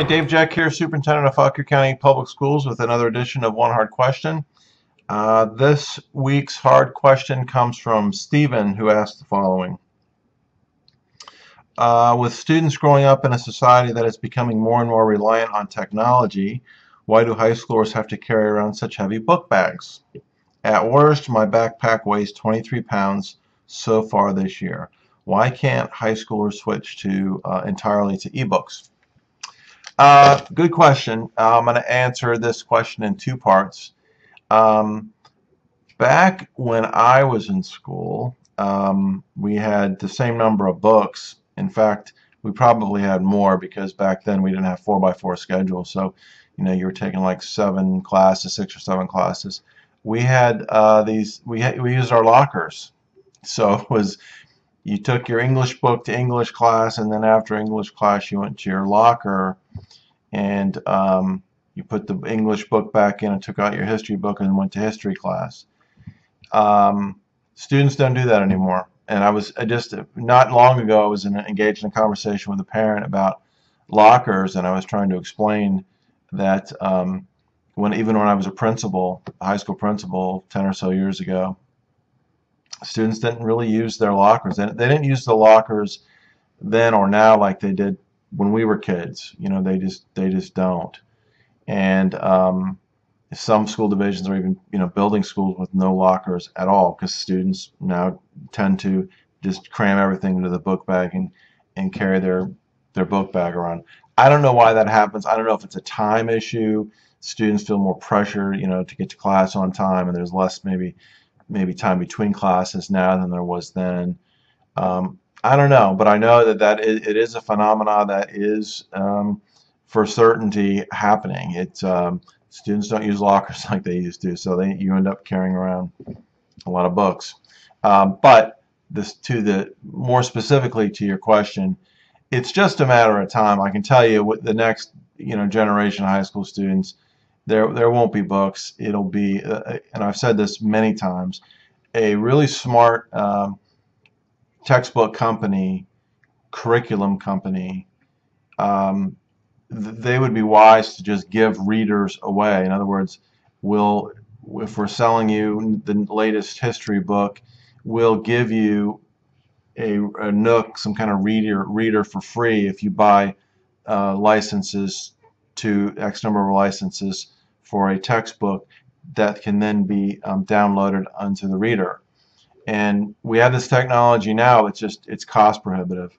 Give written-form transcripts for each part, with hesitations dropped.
Dave Jack here, Superintendent of Fauquier County Public Schools, with another edition of One Hard Question. This week's hard question comes from Stephen, who asked the following. With students growing up in a society that is becoming more and more reliant on technology, why do high schoolers have to carry around such heavy book bags? At worst, my backpack weighs 23 pounds so far this year. Why can't high schoolers switch to entirely to ebooks? Good question. I'm going to answer this question in two parts. Back when I was in school, we had the same number of books. In fact, we probably had more because back then we didn't have 4x4 schedules. So, you were taking like 7 classes, 6 or 7 classes. We had we used our lockers. So it was, you took your English book to English class, and then after English class you went to your locker and you put the English book back in and took out your history book and went to history class. Students don't do that anymore. And I was just not long ago I was engaged in a conversation with a parent about lockers, and I was trying to explain that even when I was a principal, a high school principal 10 or so years ago, students didn't really use their lockers. They didn't use the lockers then or now like they did when we were kids. They just don't. And some school divisions are even building schools with no lockers at all, because students now tend to just cram everything into the book bag and carry their book bag around. I don't know why that happens. I don't know if it's a time issue. Students feel more pressure to get to class on time, and there's less maybe time between classes now than there was then. I don't know, but I know that it is a phenomena that is for certainty happening. Students don't use lockers like they used to, so you end up carrying around a lot of books. But more specifically to your question, it's just a matter of time. I can tell you, with the next generation of high school students, there won't be books. It'll be, and I've said this many times, a really smart textbook company, curriculum company, they would be wise to just give readers away. In other words, if we're selling you the latest history book, we'll give you a Nook, some kind of reader for free if you buy licenses to X number of licenses for a textbook that can then be downloaded onto the reader. And we have this technology now. It's cost prohibitive.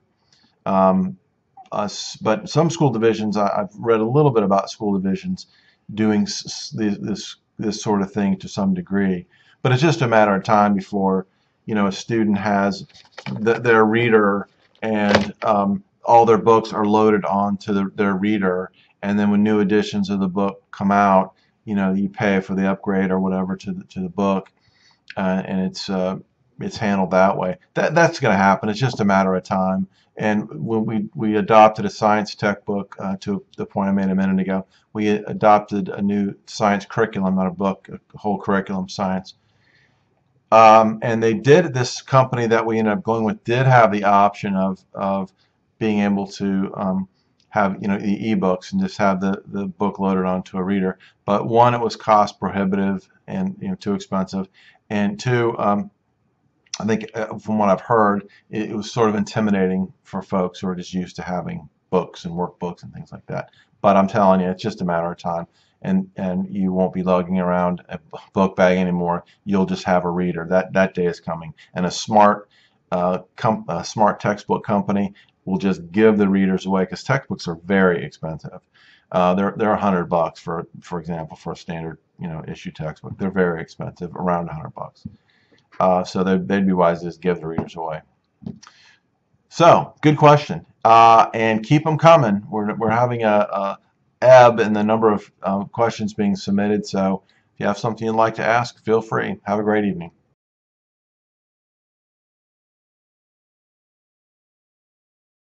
But some school divisions, I've read a little bit about school divisions doing this sort of thing to some degree. But it's just a matter of time before a student has their reader and all their books are loaded onto their reader, and then when new editions of the book come out, you pay for the upgrade or whatever to the book, and it's handled that way. That's going to happen. It's just a matter of time. And when we adopted a science textbook, to the point I made a minute ago, we adopted a new science curriculum, not a book, a whole curriculum, science. And this company that we ended up going with did have the option of being able to have the ebooks and just have the book loaded onto a reader. But one, it was cost prohibitive and too expensive, and two, I think from what I've heard, it was sort of intimidating for folks who are just used to having books and workbooks and things like that. But I'm telling you, it's just a matter of time, and you won't be lugging around a book bag anymore. You'll just have a reader. That day is coming, and a smart textbook company will just give the readers away, because textbooks are very expensive. They're $100 for example, for a standard issue textbook. They're very expensive, around $100. So they'd be wise to just give the readers away. So, good question, and keep them coming. We're having a ebb in the number of questions being submitted. So if you have something you'd like to ask, feel free. Have a great evening.